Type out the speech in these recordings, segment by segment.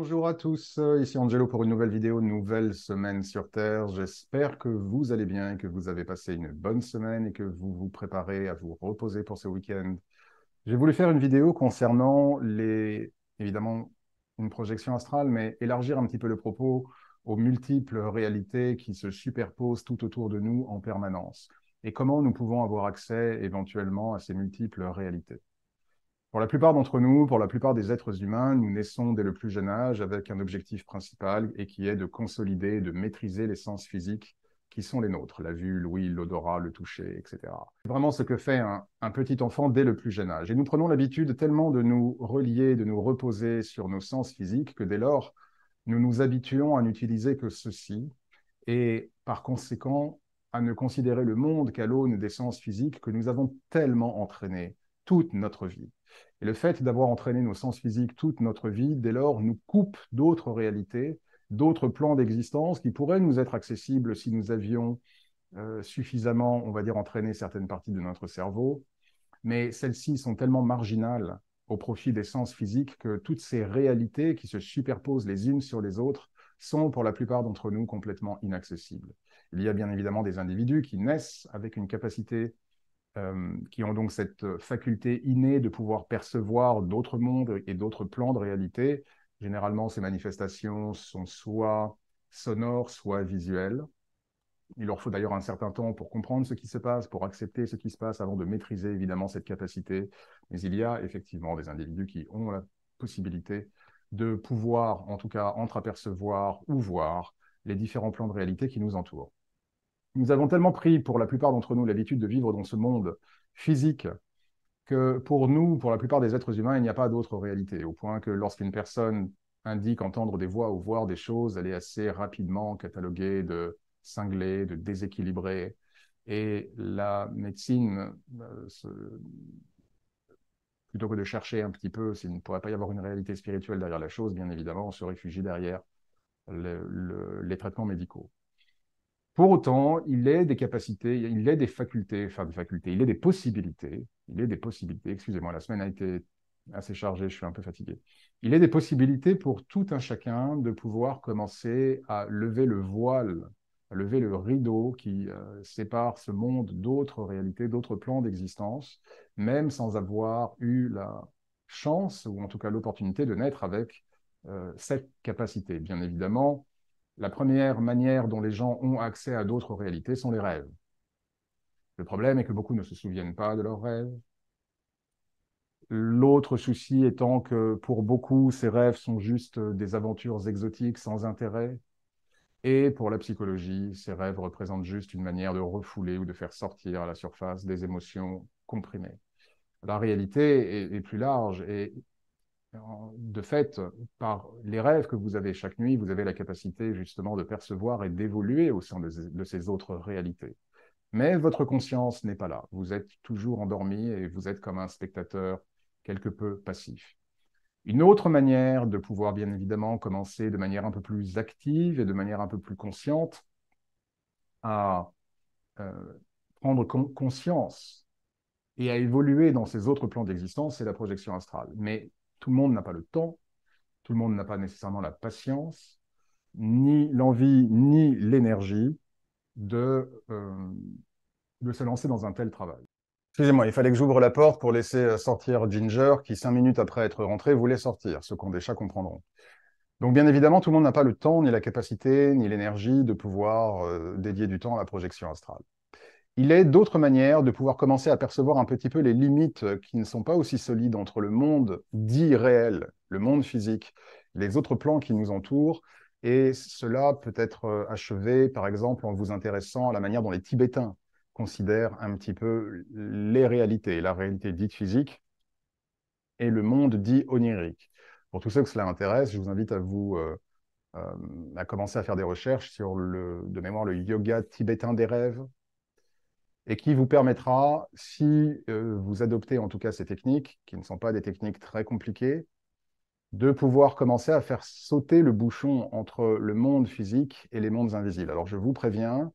Bonjour à tous, ici Angelo pour une nouvelle vidéo, nouvelle semaine sur Terre. J'espère que vous allez bien, que vous avez passé une bonne semaine et que vous vous préparez à vous reposer pour ce week-end. J'ai voulu faire une vidéo concernant évidemment, une projection astrale, mais élargir un petit peu le propos aux multiples réalités qui se superposent tout autour de nous en permanence et comment nous pouvons avoir accès éventuellement à ces multiples réalités. Pour la plupart d'entre nous, pour la plupart des êtres humains, nous naissons dès le plus jeune âge avec un objectif principal et qui est de consolider, de maîtriser les sens physiques qui sont les nôtres, la vue, l'ouïe, l'odorat, le toucher, etc. C'est vraiment ce que fait un petit enfant dès le plus jeune âge. Et nous prenons l'habitude tellement de nous relier, de nous reposer sur nos sens physiques que dès lors, nous nous habituons à n'utiliser que ceci et par conséquent à ne considérer le monde qu'à l'aune des sens physiques que nous avons tellement entraîné toute notre vie. Et le fait d'avoir entraîné nos sens physiques toute notre vie, dès lors, nous coupe d'autres réalités, d'autres plans d'existence qui pourraient nous être accessibles si nous avions suffisamment, on va dire, entraîné certaines parties de notre cerveau. Mais celles-ci sont tellement marginales au profit des sens physiques que toutes ces réalités qui se superposent les unes sur les autres sont pour la plupart d'entre nous complètement inaccessibles. Il y a bien évidemment des individus qui naissent avec une capacité qui ont donc cette faculté innée de pouvoir percevoir d'autres mondes et d'autres plans de réalité. Généralement, ces manifestations sont soit sonores, soit visuelles. Il leur faut d'ailleurs un certain temps pour comprendre ce qui se passe, pour accepter ce qui se passe avant de maîtriser évidemment cette capacité. Mais il y a effectivement des individus qui ont la possibilité de pouvoir, en tout cas, entreapercevoir ou voir les différents plans de réalité qui nous entourent. Nous avons tellement pris, pour la plupart d'entre nous, l'habitude de vivre dans ce monde physique que pour nous, pour la plupart des êtres humains, il n'y a pas d'autre réalité, au point que lorsqu'une personne indique entendre des voix ou voir des choses, elle est assez rapidement cataloguée de cinglée, de déséquilibrée. Et la médecine, plutôt que de chercher un petit peu s'il ne pourrait pas y avoir une réalité spirituelle derrière la chose, bien évidemment, on se réfugie derrière les traitements médicaux. Pour autant, il est des capacités, il est des facultés, enfin des facultés, il est des possibilités, excusez-moi, la semaine a été assez chargée, je suis un peu fatigué. Il est des possibilités pour tout un chacun de pouvoir commencer à lever le voile, à lever le rideau qui sépare ce monde d'autres réalités, d'autres plans d'existence, même sans avoir eu la chance, ou en tout cas l'opportunité de naître avec cette capacité. Bien évidemment, la première manière dont les gens ont accès à d'autres réalités sont les rêves. Le problème est que beaucoup ne se souviennent pas de leurs rêves. L'autre souci étant que pour beaucoup, ces rêves sont juste des aventures exotiques sans intérêt. Et pour la psychologie, ces rêves représentent juste une manière de refouler ou de faire sortir à la surface des émotions comprimées. La réalité est plus large et de fait, par les rêves que vous avez chaque nuit, vous avez la capacité justement de percevoir et d'évoluer au sein de ces autres réalités. Mais votre conscience n'est pas là. Vous êtes toujours endormi et vous êtes comme un spectateur quelque peu passif. Une autre manière de pouvoir bien évidemment commencer de manière un peu plus active et de manière un peu plus consciente à euh, prendre conscience et à évoluer dans ces autres plans d'existence, c'est la projection astrale. Mais tout le monde n'a pas le temps, tout le monde n'a pas nécessairement la patience, ni l'envie, ni l'énergie de se lancer dans un tel travail. Excusez-moi, il fallait que j'ouvre la porte pour laisser sortir Ginger, qui 5 minutes après être rentré voulait sortir, ce qu'on des chats comprendront. Donc bien évidemment, tout le monde n'a pas le temps, ni la capacité, ni l'énergie de pouvoir dédier du temps à la projection astrale. Il est d'autres manières de pouvoir commencer à percevoir un petit peu les limites qui ne sont pas aussi solides entre le monde dit réel, le monde physique, les autres plans qui nous entourent, et cela peut être achevé, par exemple, en vous intéressant à la manière dont les Tibétains considèrent un petit peu les réalités, la réalité dite physique et le monde dit onirique. Pour tous ceux que cela intéresse, je vous invite à commencer à faire des recherches sur de mémoire le yoga tibétain des rêves, et qui vous permettra, si vous adoptez en tout cas ces techniques, qui ne sont pas des techniques très compliquées, de pouvoir commencer à faire sauter le bouchon entre le monde physique et les mondes invisibles. Alors je vous préviens,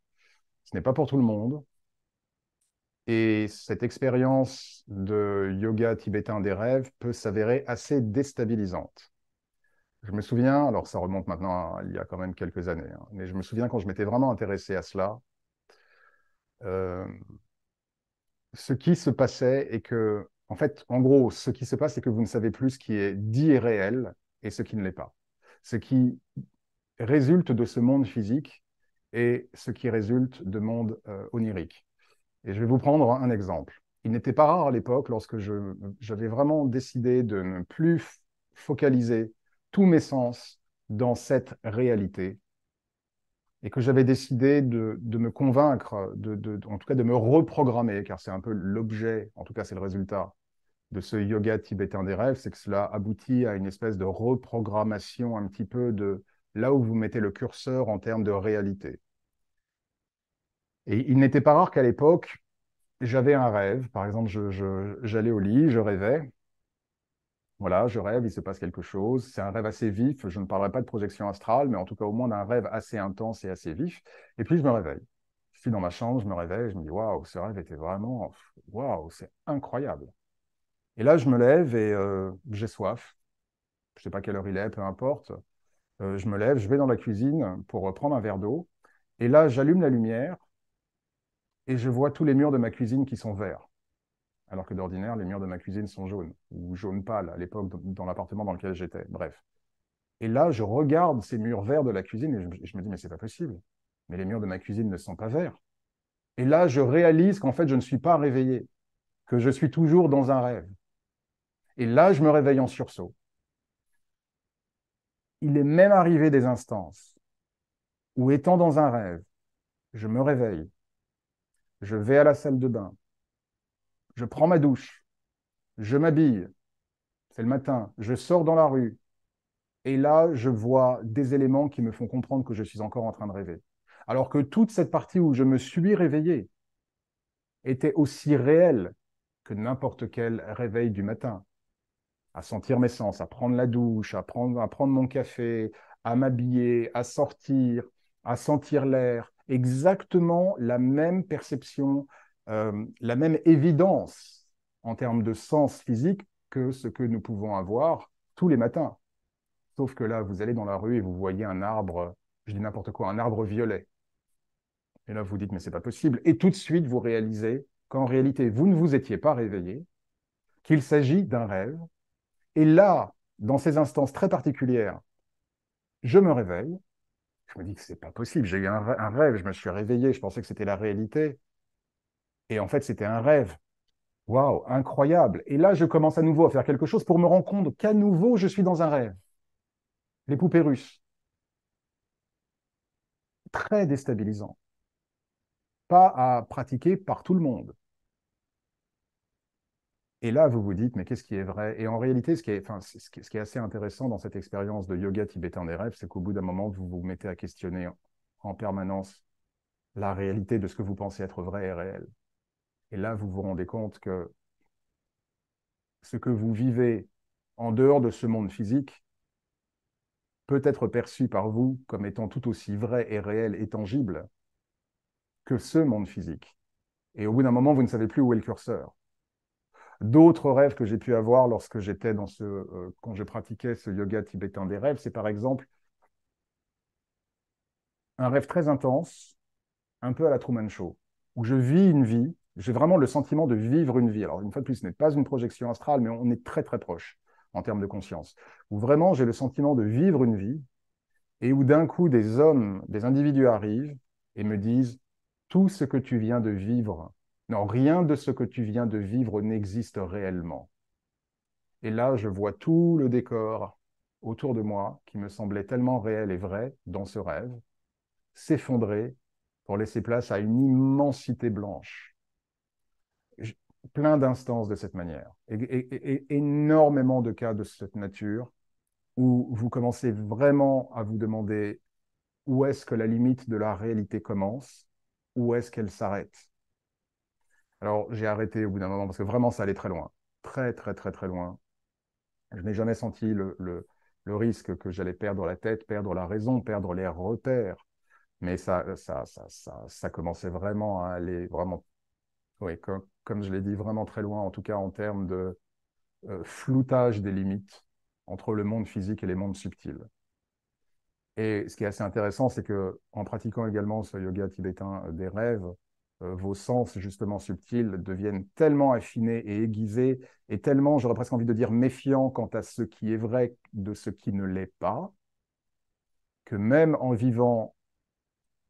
ce n'est pas pour tout le monde, et cette expérience de yoga tibétain des rêves peut s'avérer assez déstabilisante. Je me souviens, alors ça remonte maintenant il y a quand même quelques années, hein, mais je me souviens quand je m'étais vraiment intéressé à cela, euh, ce qui se passait et que, en fait, en gros, ce qui se passe, c'est que vous ne savez plus ce qui est dit et réel et ce qui ne l'est pas. Ce qui résulte de ce monde physique et ce qui résulte de monde onirique. Et je vais vous prendre un exemple. Il n'était pas rare à l'époque, lorsque j'avais vraiment décidé de ne plus focaliser tous mes sens dans cette réalité et que j'avais décidé de me convaincre, en tout cas de me reprogrammer, car c'est un peu l'objet, en tout cas c'est le résultat de ce yoga tibétain des rêves, c'est que cela aboutit à une espèce de reprogrammation un petit peu de là où vous mettez le curseur en termes de réalité. Et il n'était pas rare qu'à l'époque, j'avais un rêve. Par exemple, j'allais au lit, je rêvais. Voilà, je rêve, il se passe quelque chose. C'est un rêve assez vif. Je ne parlerai pas de projection astrale, mais en tout cas, au moins d'un rêve assez intense et assez vif. Et puis, je me réveille. Je suis dans ma chambre, je me réveille, je me dis, waouh, ce rêve était vraiment, waouh, c'est incroyable. Et là, je me lève et j'ai soif. Je ne sais pas quelle heure il est, peu importe. Je me lève, je vais dans la cuisine pour prendre un verre d'eau. Et là, j'allume la lumière et je vois tous les murs de ma cuisine qui sont verts. Alors que d'ordinaire, les murs de ma cuisine sont jaunes, ou jaune pâle à l'époque dans l'appartement dans lequel j'étais. Bref. Et là, je regarde ces murs verts de la cuisine et je me dis, mais c'est pas possible. Mais les murs de ma cuisine ne sont pas verts. Et là, je réalise qu'en fait, je ne suis pas réveillé, que je suis toujours dans un rêve. Et là, je me réveille en sursaut. Il est même arrivé des instances où, étant dans un rêve, je me réveille, je vais à la salle de bain, je prends ma douche, je m'habille, c'est le matin, je sors dans la rue, et là, je vois des éléments qui me font comprendre que je suis encore en train de rêver. Alors que toute cette partie où je me suis réveillé était aussi réelle que n'importe quel réveil du matin. À sentir mes sens, à prendre la douche, à prendre mon café, à m'habiller, à sortir, à sentir l'air. Exactement la même perception, la même évidence en termes de sens physique que ce que nous pouvons avoir tous les matins. Sauf que là, vous allez dans la rue et vous voyez un arbre, je dis n'importe quoi, un arbre violet. Et là, vous dites, mais c'est pas possible. Et tout de suite, vous réalisez qu'en réalité, vous ne vous étiez pas réveillé, qu'il s'agit d'un rêve. Et là, dans ces instances très particulières, je me réveille. Je me dis que c'est pas possible. J'ai eu un rêve, je me suis réveillé, je pensais que c'était la réalité. Et en fait, c'était un rêve. Waouh, incroyable. Et là, je commence à nouveau à faire quelque chose pour me rendre compte qu'à nouveau, je suis dans un rêve. Les poupées russes. Très déstabilisant. Pas à pratiquer par tout le monde. Et là, vous vous dites, mais qu'est-ce qui est vrai? Et en réalité, enfin, ce qui est assez intéressant dans cette expérience de yoga tibétain des rêves, c'est qu'au bout d'un moment, vous vous mettez à questionner en permanence la réalité de ce que vous pensez être vrai et réel. Et là, vous vous rendez compte que ce que vous vivez en dehors de ce monde physique peut être perçu par vous comme étant tout aussi vrai et réel et tangible que ce monde physique. Et au bout d'un moment, vous ne savez plus où est le curseur. D'autres rêves que j'ai pu avoir lorsque j'étais quand je pratiquais ce yoga tibétain des rêves, c'est par exemple un rêve très intense, un peu à la Truman Show, où je vis une vie, j'ai vraiment le sentiment de vivre une vie. Alors, une fois de plus, ce n'est pas une projection astrale, mais on est très, très proche en termes de conscience, où vraiment j'ai le sentiment de vivre une vie, et où d'un coup, des hommes, des individus arrivent et me disent, tout ce que tu viens de vivre, non, rien de ce que tu viens de vivre n'existe réellement. Et là, je vois tout le décor autour de moi, qui me semblait tellement réel et vrai dans ce rêve, s'effondrer pour laisser place à une immensité blanche. Plein d'instances de cette manière. Et énormément de cas de cette nature où vous commencez vraiment à vous demander où est-ce que la limite de la réalité commence, où est-ce qu'elle s'arrête. Alors, j'ai arrêté au bout d'un moment parce que vraiment, ça allait très loin. Très, très, très, très loin. Je n'ai jamais senti le risque que j'allais perdre la tête, perdre la raison, perdre les repères. Mais ça commençait vraiment à aller vraiment, oui, comme je l'ai dit, vraiment très loin, en tout cas en termes de floutage des limites. entre le monde physique et les mondes subtils. Et ce qui est assez intéressant, c'est que en pratiquant également ce yoga tibétain des rêves, vos sens justement subtils deviennent tellement affinés et aiguisés et tellement, j'aurais presque envie de dire, méfiants quant à ce qui est vrai de ce qui ne l'est pas, que même en vivant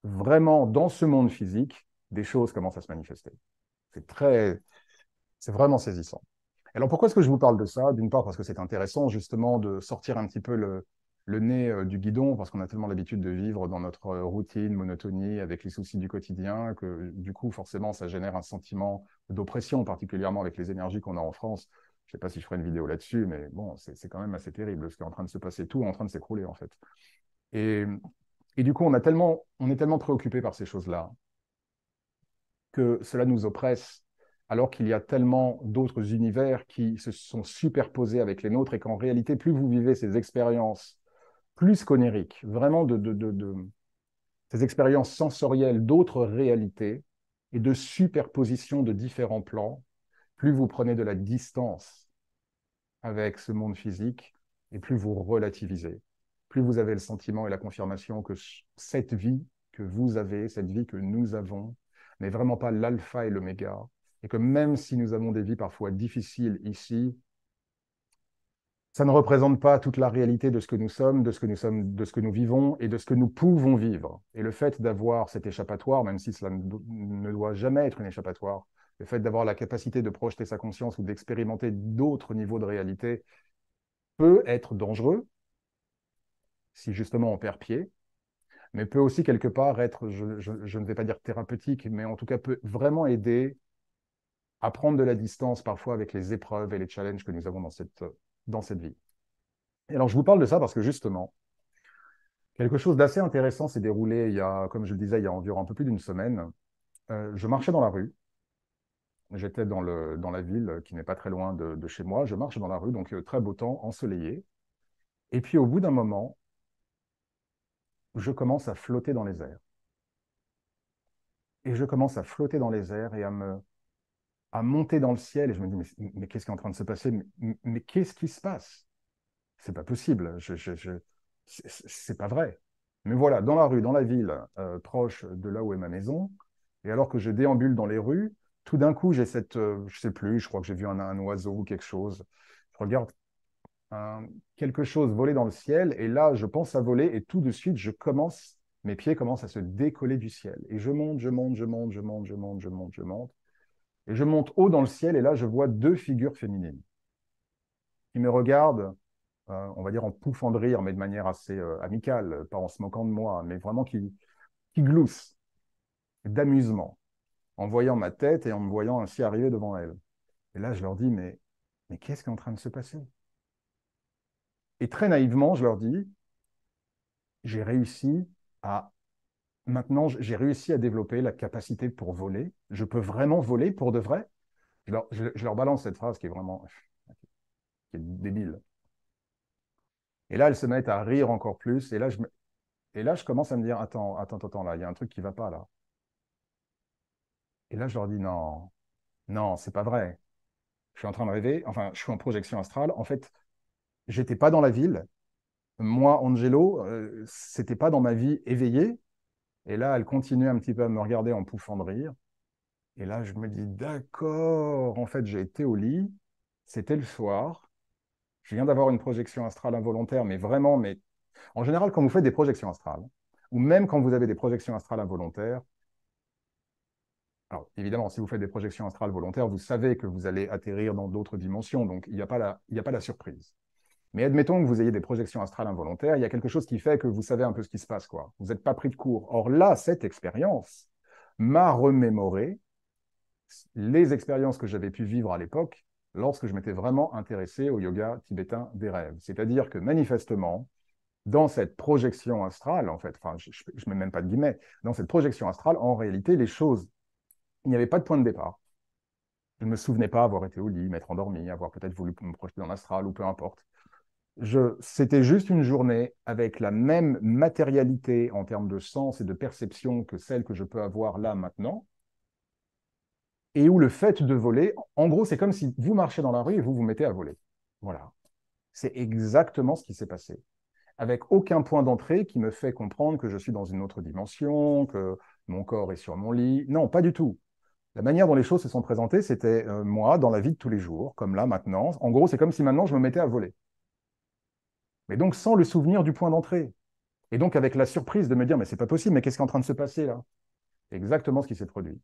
vraiment dans ce monde physique, des choses commencent à se manifester. C'est très, c'est vraiment saisissant. Alors pourquoi est-ce que je vous parle de ça? D'une part parce que c'est intéressant justement de sortir un petit peu le nez du guidon, parce qu'on a tellement l'habitude de vivre dans notre routine, monotonie, avec les soucis du quotidien, que du coup forcément ça génère un sentiment d'oppression, particulièrement avec les énergies qu'on a en France. Je ne sais pas si je ferai une vidéo là-dessus, mais bon, c'est quand même assez terrible ce qui est en train de se passer. Tout est en train de s'écrouler en fait. Et, et du coup, on est tellement préoccupé par ces choses-là que cela nous oppresse, alors qu'il y a tellement d'autres univers qui se sont superposés avec les nôtres et qu'en réalité, plus vous vivez ces expériences plus qu'oniriques, vraiment ces expériences sensorielles d'autres réalités et de superposition de différents plans, plus vous prenez de la distance avec ce monde physique et plus vous relativisez, plus vous avez le sentiment et la confirmation que cette vie que vous avez, cette vie que nous avons, n'est vraiment pas l'alpha et l'oméga, et que même si nous avons des vies parfois difficiles ici, ça ne représente pas toute la réalité de ce que nous sommes, de ce que nous sommes, de ce que nous vivons et de ce que nous pouvons vivre. Et le fait d'avoir cet échappatoire, même si cela ne doit jamais être une échappatoire, le fait d'avoir la capacité de projeter sa conscience ou d'expérimenter d'autres niveaux de réalité peut être dangereux si justement on perd pied, mais peut aussi quelque part être, je ne vais pas dire thérapeutique, mais en tout cas peut vraiment aider à prendre de la distance parfois avec les épreuves et les challenges que nous avons dans cette vie. Et alors je vous parle de ça parce que justement, quelque chose d'assez intéressant s'est déroulé il y a, comme je le disais, il y a environ un peu plus d'une semaine. Je marchais dans la rue. J'étais dans la ville qui n'est pas très loin de chez moi. Je marche dans la rue, donc très beau temps, ensoleillé. Et puis au bout d'un moment, je commence à flotter dans les airs. Et je commence à flotter dans les airs et à monter dans le ciel. Et je me dis, mais qu'est-ce qui est en train de se passer? Mais qu'est-ce qui se passe? C'est pas possible. C'est pas vrai. Mais voilà, dans la rue, dans la ville, proche de là où est ma maison, et alors que je déambule dans les rues, tout d'un coup, j'ai je sais plus, je crois que j'ai vu un oiseau ou quelque chose. Je regarde quelque chose voler dans le ciel, et là, je pense à voler, et tout de suite, mes pieds commencent à se décoller du ciel. Et je monte, je monte, je monte, je monte, je monte, je monte, je monte. Et je monte haut dans le ciel, et là, je vois deux figures féminines qui me regardent, on va dire en pouffant de rire, mais de manière assez amicale, pas en se moquant de moi, mais vraiment qui gloussent d'amusement, en voyant ma tête et en me voyant ainsi arriver devant elles. Et là, je leur dis, mais qu'est-ce qui est en train de se passer? Et très naïvement, je leur dis, j'ai réussi à maintenant, j'ai réussi à développer la capacité pour voler. Je peux vraiment voler pour de vrai. Je leur balance cette phrase qui est vraiment qui est débile. Et là, elles se mettent à rire encore plus. Et là, je commence à me dire, attends, là, il y a un truc qui ne va pas là. Et là, je leur dis, non, non, c'est pas vrai. Je suis en train de rêver. Enfin, je suis en projection astrale. En fait, j'étais pas dans la ville. Moi, Angelo, c'était pas dans ma vie éveillée. Et là, elle continue un petit peu à me regarder en pouffant de rire. Et là, je me dis, d'accord, en fait, j'ai été au lit, c'était le soir, je viens d'avoir une projection astrale involontaire, mais vraiment, mais en général, quand vous faites des projections astrales, ou même quand vous avez des projections astrales involontaires, alors évidemment, si vous faites des projections astrales volontaires, vous savez que vous allez atterrir dans d'autres dimensions, donc il n'y a pas la surprise. Mais admettons que vous ayez des projections astrales involontaires, il y a quelque chose qui fait que vous savez un peu ce qui se passe, quoi. Vous n'êtes pas pris de court. Or là, cette expérience m'a remémoré les expériences que j'avais pu vivre à l'époque lorsque je m'étais vraiment intéressé au yoga tibétain des rêves. C'est-à-dire que manifestement, dans cette projection astrale, en fait, enfin, je ne mets même pas de guillemets, dans cette projection astrale, en réalité, les choses, il n'y avait pas de point de départ. Je ne me souvenais pas avoir été au lit, m'être endormi, avoir peut-être voulu me projeter dans l'astral ou peu importe. C'était juste une journée avec la même matérialité en termes de sens et de perception que celle que je peux avoir là maintenant, et où le fait de voler, en gros, c'est comme si vous marchez dans la rue et vous vous mettez à voler. Voilà. C'est exactement ce qui s'est passé. Avec aucun point d'entrée qui me fait comprendre que je suis dans une autre dimension, que mon corps est sur mon lit. Non, pas du tout. La manière dont les choses se sont présentées, c'était moi, dans la vie de tous les jours, comme là, maintenant. En gros, c'est comme si maintenant je me mettais à voler. Mais donc sans le souvenir du point d'entrée. Et donc avec la surprise de me dire, mais c'est pas possible, mais qu'est-ce qui est en train de se passer là? Exactement ce qui s'est produit.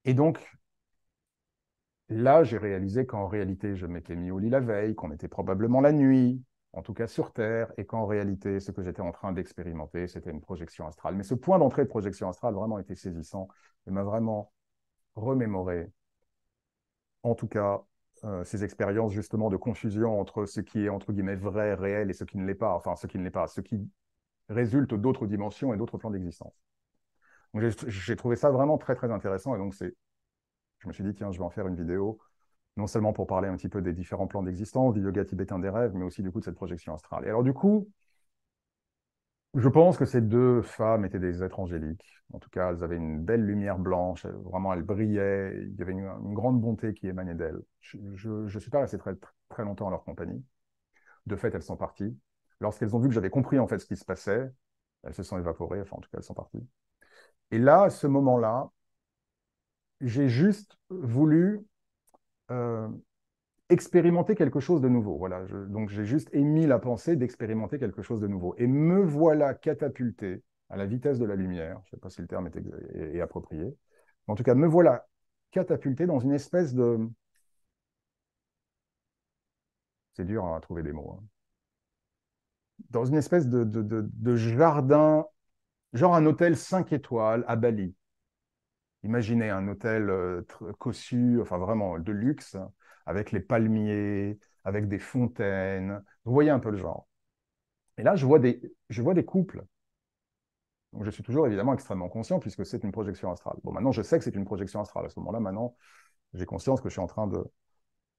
Et donc, là, j'ai réalisé qu'en réalité, je m'étais mis au lit la veille, qu'on était probablement la nuit, en tout cas sur Terre, et qu'en réalité, ce que j'étais en train d'expérimenter, c'était une projection astrale. Mais ce point d'entrée de projection astrale vraiment été saisissant et m'a vraiment remémoré, en tout cas, ces expériences justement de confusion entre ce qui est entre guillemets vrai, réel et ce qui ne l'est pas, enfin ce qui ne l'est pas, ce qui résulte d'autres dimensions et d'autres plans d'existence. Donc j'ai trouvé ça vraiment très très intéressant et donc je me suis dit tiens, je vais en faire une vidéo non seulement pour parler un petit peu des différents plans d'existence, du yoga tibétain des rêves, mais aussi du coup de cette projection astrale. Et alors du coup, je pense que ces deux femmes étaient des êtres angéliques. En tout cas, elles avaient une belle lumière blanche, vraiment elles brillaient, il y avait une grande bonté qui émanait d'elles. Je ne suis pas resté très, très longtemps en leur compagnie. De fait, elles sont parties. Lorsqu'elles ont vu que j'avais compris en fait ce qui se passait, elles se sont évaporées, enfin en tout cas, elles sont parties. Et là, à ce moment-là, j'ai juste voulu euh, expérimenter quelque chose de nouveau. Voilà, donc j'ai juste émis la pensée d'expérimenter quelque chose de nouveau. Et me voilà catapulté à la vitesse de la lumière, je ne sais pas si le terme est approprié, en tout cas, me voilà catapulté dans une espèce de... C'est dur à trouver des mots. Hein. Dans une espèce de jardin, genre un hôtel 5 étoiles à Bali. Imaginez un hôtel cossu, enfin vraiment de luxe, avec les palmiers, avec des fontaines. Vous voyez un peu le genre. Et là, je vois des couples. Donc, je suis toujours évidemment extrêmement conscient puisque c'est une projection astrale. Bon, maintenant, je sais que c'est une projection astrale. À ce moment-là, maintenant, j'ai conscience que je suis en train de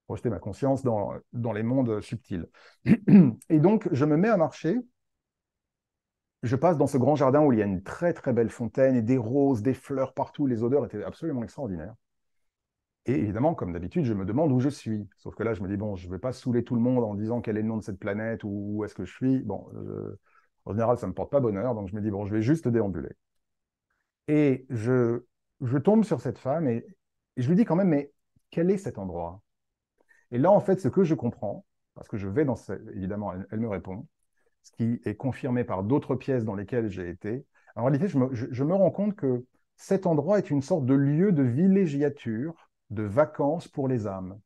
projeter ma conscience dans les mondes subtils. Et donc, je me mets à marcher. Je passe dans ce grand jardin où il y a une très, très belle fontaine et des roses, des fleurs partout. Les odeurs étaient absolument extraordinaires. Et évidemment, comme d'habitude, je me demande où je suis. Sauf que là, je me dis, bon, je ne vais pas saouler tout le monde en disant quel est le nom de cette planète ou où est-ce que je suis. Bon, en général, ça ne me porte pas bonheur. Donc, je me dis, bon, je vais juste déambuler. Et je tombe sur cette femme et je lui dis quand même, mais quel est cet endroit? Et là, en fait, ce que je comprends, parce que je vais dans évidemment, elle me répond, ce qui est confirmé par d'autres pièces dans lesquelles j'ai été. En réalité, je me rends compte que cet endroit est une sorte de lieu de villégiature, de vacances pour les âmes.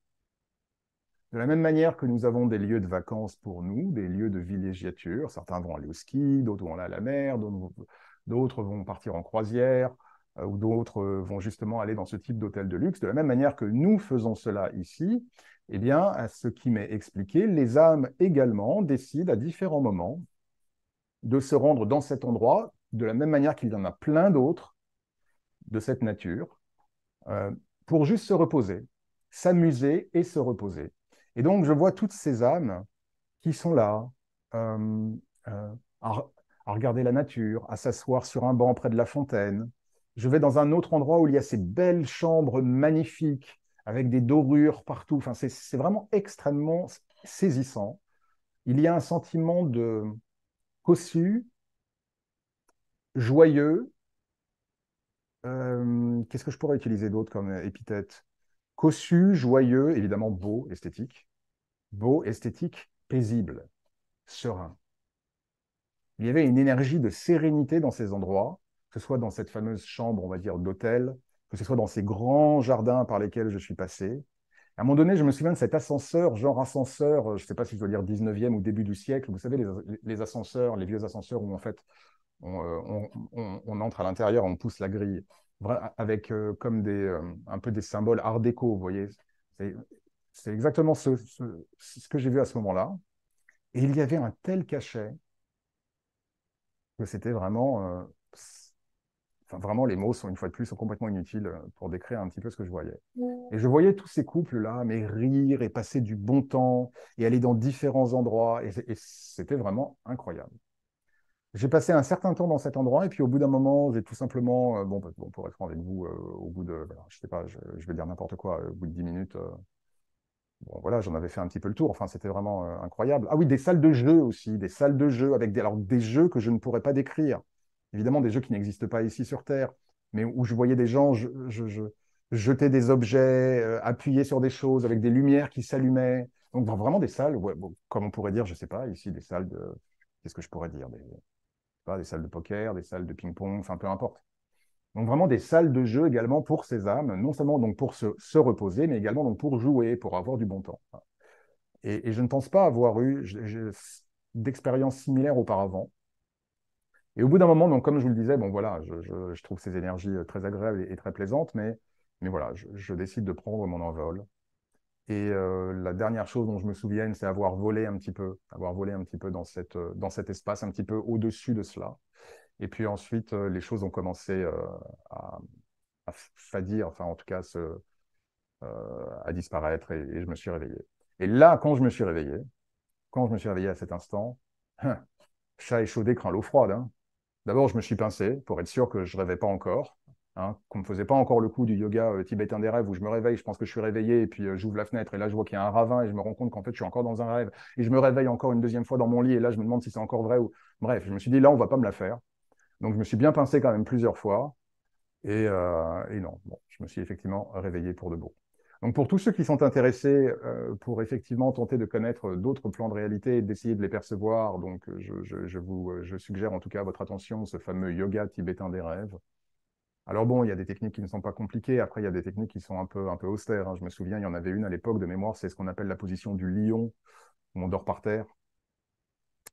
De la même manière que nous avons des lieux de vacances pour nous, des lieux de villégiature, certains vont aller au ski, d'autres vont aller à la mer, d'autres vont partir en croisière, ou d'autres vont justement aller dans ce type d'hôtel de luxe. De la même manière que nous faisons cela ici, eh bien, à ce qui m'est expliqué, les âmes également décident à différents moments de se rendre dans cet endroit, de la même manière qu'il y en a plein d'autres de cette nature, euh, pour juste se reposer, s'amuser et se reposer. Et donc, je vois toutes ces âmes qui sont là, euh, euh, à, à regarder la nature, à s'asseoir sur un banc près de la fontaine. Je vais dans un autre endroit où il y a ces belles chambres magnifiques, avec des dorures partout. Enfin, c'est vraiment extrêmement saisissant. Il y a un sentiment de cossu, joyeux. Qu'est-ce que je pourrais utiliser d'autre comme épithète? Cossu, joyeux, évidemment beau, esthétique. Beau, esthétique, paisible, serein. Il y avait une énergie de sérénité dans ces endroits, que ce soit dans cette fameuse chambre, on va dire, d'hôtel, que ce soit dans ces grands jardins par lesquels je suis passé. À un moment donné, je me souviens de cet ascenseur, genre ascenseur, je ne sais pas si je dois dire 19e ou début du siècle, vous savez, les ascenseurs, les vieux ascenseurs où en fait on entre à l'intérieur, on pousse la grille, avec comme un peu des symboles art déco, vous voyez. C'est c'est exactement ce que j'ai vu à ce moment-là. Et il y avait un tel cachet que c'était vraiment, enfin, vraiment, les mots sont une fois de plus sont complètement inutiles pour décrire un petit peu ce que je voyais. Et je voyais tous ces couples-là, mais rire et passer du bon temps et aller dans différents endroits. Et c'était vraiment incroyable. J'ai passé un certain temps dans cet endroit et puis au bout d'un moment, j'ai tout simplement, bon, pour être franc avec vous, au bout de, voilà, je sais pas, je vais dire n'importe quoi, au bout de 10 minutes, Bon, voilà, j'en avais fait un petit peu le tour. Enfin, c'était vraiment incroyable. Ah oui, des salles de jeux aussi, des salles de jeux avec alors, des jeux que je ne pourrais pas décrire. Évidemment, des jeux qui n'existent pas ici sur Terre, mais où je voyais des gens jeter des objets, appuyer sur des choses avec des lumières qui s'allumaient. Donc vraiment des salles, ouais, bon, comme on pourrait dire, je sais pas, ici des salles de, qu'est-ce que je pourrais dire, des salles de poker, des salles de ping-pong, enfin peu importe. Donc vraiment des salles de jeu également pour ces âmes, non seulement donc pour se reposer, mais également donc pour jouer, pour avoir du bon temps. Et je ne pense pas avoir eu d'expériences similaires auparavant. Et au bout d'un moment, donc comme je vous le disais, bon voilà, je trouve ces énergies très agréables et très plaisantes, mais voilà, je décide de prendre mon envol. Et la dernière chose dont je me souvienne, c'est avoir volé un petit peu dans cet espace, un petit peu au-dessus de cela. Et puis ensuite, les choses ont commencé à, à fadir, enfin en tout cas à disparaître, et je me suis réveillé. Et là, quand je me suis réveillé à cet instant, chat échaudé craint l'eau froide. Hein. D'abord, je me suis pincé pour être sûr que je rêvais pas encore, hein, qu'on ne me faisait pas encore le coup du yoga tibétain des rêves où je me réveille, je pense que je suis réveillé et puis j'ouvre la fenêtre et là je vois qu'il y a un ravin et je me rends compte qu'en fait je suis encore dans un rêve et je me réveille encore une deuxième fois dans mon lit et là je me demande si c'est encore vrai ou bref, je me suis dit là on va pas me la faire. Donc je me suis bien pincé quand même plusieurs fois et non, bon, je me suis effectivement réveillé pour de bon. Donc pour tous ceux qui sont intéressés pour effectivement tenter de connaître d'autres plans de réalité et d'essayer de les percevoir, donc je suggère en tout cas à votre attention ce fameux yoga tibétain des rêves. Alors bon, il y a des techniques qui ne sont pas compliquées, après il y a des techniques qui sont un peu austères. Hein. Je me souviens, il y en avait une à l'époque de mémoire, c'est ce qu'on appelle la position du lion, où on dort par terre.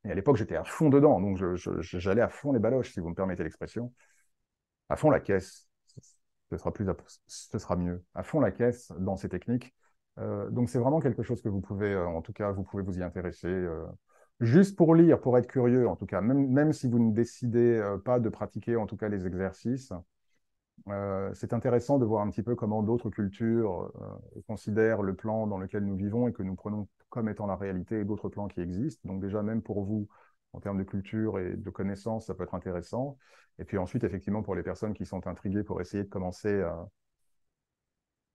Et à l'époque, j'étais à fond dedans, donc j'allais à fond les baloches, si vous me permettez l'expression. À fond la caisse, ce sera mieux. À fond la caisse dans ces techniques. Donc c'est vraiment quelque chose que vous pouvez, en tout cas, vous pouvez vous y intéresser. Juste pour lire, pour être curieux, en tout cas, même si vous ne décidez pas de pratiquer, en tout cas, les exercices, c'est intéressant de voir un petit peu comment d'autres cultures considèrent le plan dans lequel nous vivons et que nous prenons comme étant la réalité et d'autres plans qui existent. Donc déjà, même pour vous, en termes de culture et de connaissances, ça peut être intéressant. Et puis ensuite, effectivement, pour les personnes qui sont intriguées pour essayer de commencer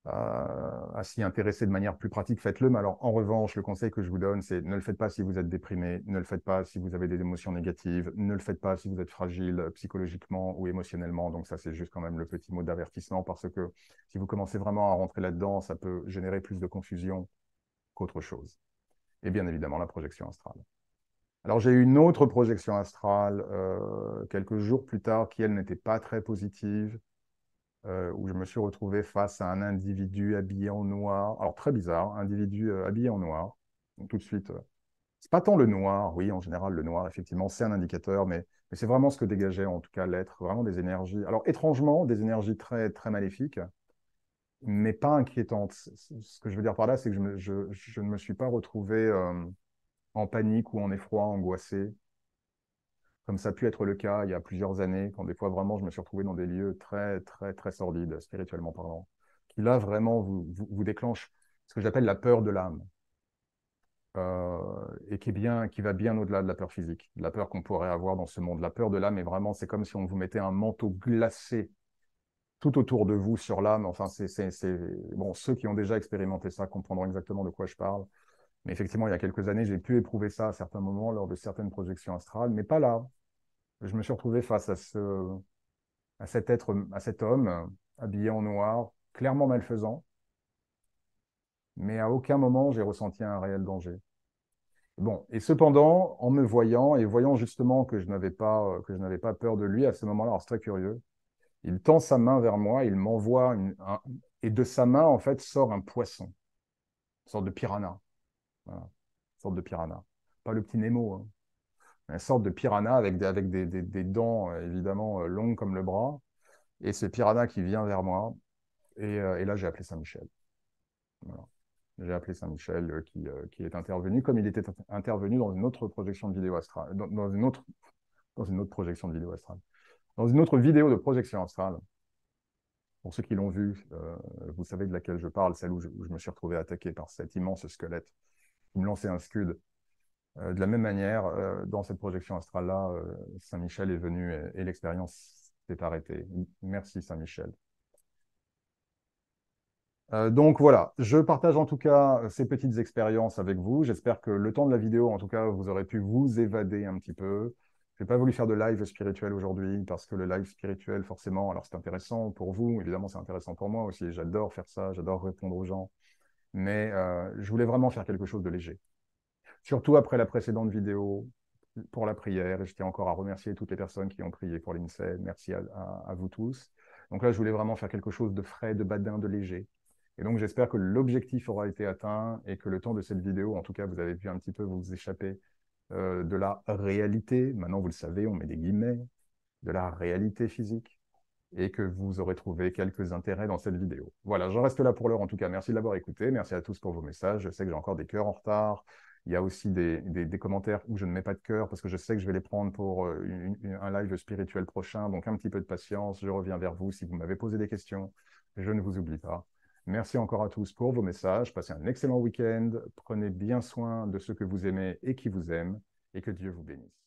à s'y intéresser de manière plus pratique, faites-le. Mais alors, en revanche, le conseil que je vous donne, c'est ne le faites pas si vous êtes déprimé, ne le faites pas si vous avez des émotions négatives, ne le faites pas si vous êtes fragile psychologiquement ou émotionnellement. Donc ça, c'est juste quand même le petit mot d'avertissement parce que si vous commencez vraiment à rentrer là-dedans, ça peut générer plus de confusion qu'autre chose. Et bien évidemment, la projection astrale. Alors, j'ai eu une autre projection astrale quelques jours plus tard qui, elle, n'était pas très positive où je me suis retrouvé face à un individu habillé en noir. Alors, très bizarre, individu habillé en noir. Donc, tout de suite, c'est pas tant le noir, oui, en général, le noir, effectivement, c'est un indicateur, mais c'est vraiment ce que dégageait, en tout cas, l'être, vraiment des énergies. Alors, étrangement, des énergies très, très maléfiques, mais pas inquiétantes. Ce que je veux dire par là, c'est que je ne me suis pas retrouvé en panique ou en effroi, angoissé, comme ça a pu être le cas il y a plusieurs années, quand des fois vraiment je me suis retrouvé dans des lieux très, très, très sordides, spirituellement parlant, qui là vraiment vous déclenchent ce que j'appelle la peur de l'âme, et qui va bien au-delà de la peur physique, de la peur qu'on pourrait avoir dans ce monde. La peur de l'âme est vraiment, c'est comme si on vous mettait un manteau glacé tout autour de vous sur l'âme. Enfin, bon, ceux qui ont déjà expérimenté ça comprendront exactement de quoi je parle. Mais effectivement, il y a quelques années, j'ai pu éprouver ça à certains moments lors de certaines projections astrales, mais pas là. Je me suis retrouvé face à cet être, à cet homme habillé en noir, clairement malfaisant, mais à aucun moment j'ai ressenti un réel danger. Bon, et cependant, en me voyant et voyant justement que je n'avais pas peur de lui à ce moment-là, alors c'est très curieux, il tend sa main vers moi, il m'envoie et de sa main en fait sort un poisson, une sorte de piranha, voilà, une sorte de piranha, pas le petit Nemo, hein, mais une sorte de piranha avec des dents évidemment longues comme le bras, et ce piranha qui vient vers moi, et là j'ai appelé Saint-Michel. Voilà. J'ai appelé Saint-Michel qui est intervenu comme il était intervenu dans une autre projection de vidéo astrale, dans une autre projection de vidéo astrale, dans une autre vidéo de projection astrale. Pour ceux qui l'ont vu, vous savez de laquelle je parle, celle où je me suis retrouvé attaqué par cet immense squelette qui me lançait un scud. De la même manière, dans cette projection astrale-là, Saint-Michel est venu et l'expérience s'est arrêtée. Merci Saint-Michel. Donc voilà, je partage en tout cas ces petites expériences avec vous. J'espère que le temps de la vidéo, en tout cas, vous aurez pu vous évader un petit peu. Je n'ai pas voulu faire de live spirituel aujourd'hui parce que le live spirituel, forcément, alors c'est intéressant pour vous, évidemment c'est intéressant pour moi aussi. J'adore faire ça, j'adore répondre aux gens. Mais je voulais vraiment faire quelque chose de léger. Surtout après la précédente vidéo pour la prière. Et je tiens encore à remercier toutes les personnes qui ont prié pour l'INSEE. Merci à vous tous. Donc là, je voulais vraiment faire quelque chose de frais, de badin, de léger. Et donc, j'espère que l'objectif aura été atteint et que le temps de cette vidéo, en tout cas, vous avez pu un petit peu vous échapper de la réalité. Maintenant, vous le savez, on met des guillemets, de la réalité physique et que vous aurez trouvé quelques intérêts dans cette vidéo. Voilà, j'en reste là pour l'heure en tout cas. Merci de l'avoir écouté. Merci à tous pour vos messages. Je sais que j'ai encore des cœurs en retard. Il y a aussi des commentaires où je ne mets pas de cœur parce que je sais que je vais les prendre pour un live spirituel prochain. Donc un petit peu de patience. Je reviens vers vous si vous m'avez posé des questions. Je ne vous oublie pas. Merci encore à tous pour vos messages. Passez un excellent week-end. Prenez bien soin de ceux que vous aimez et qui vous aiment. Et que Dieu vous bénisse.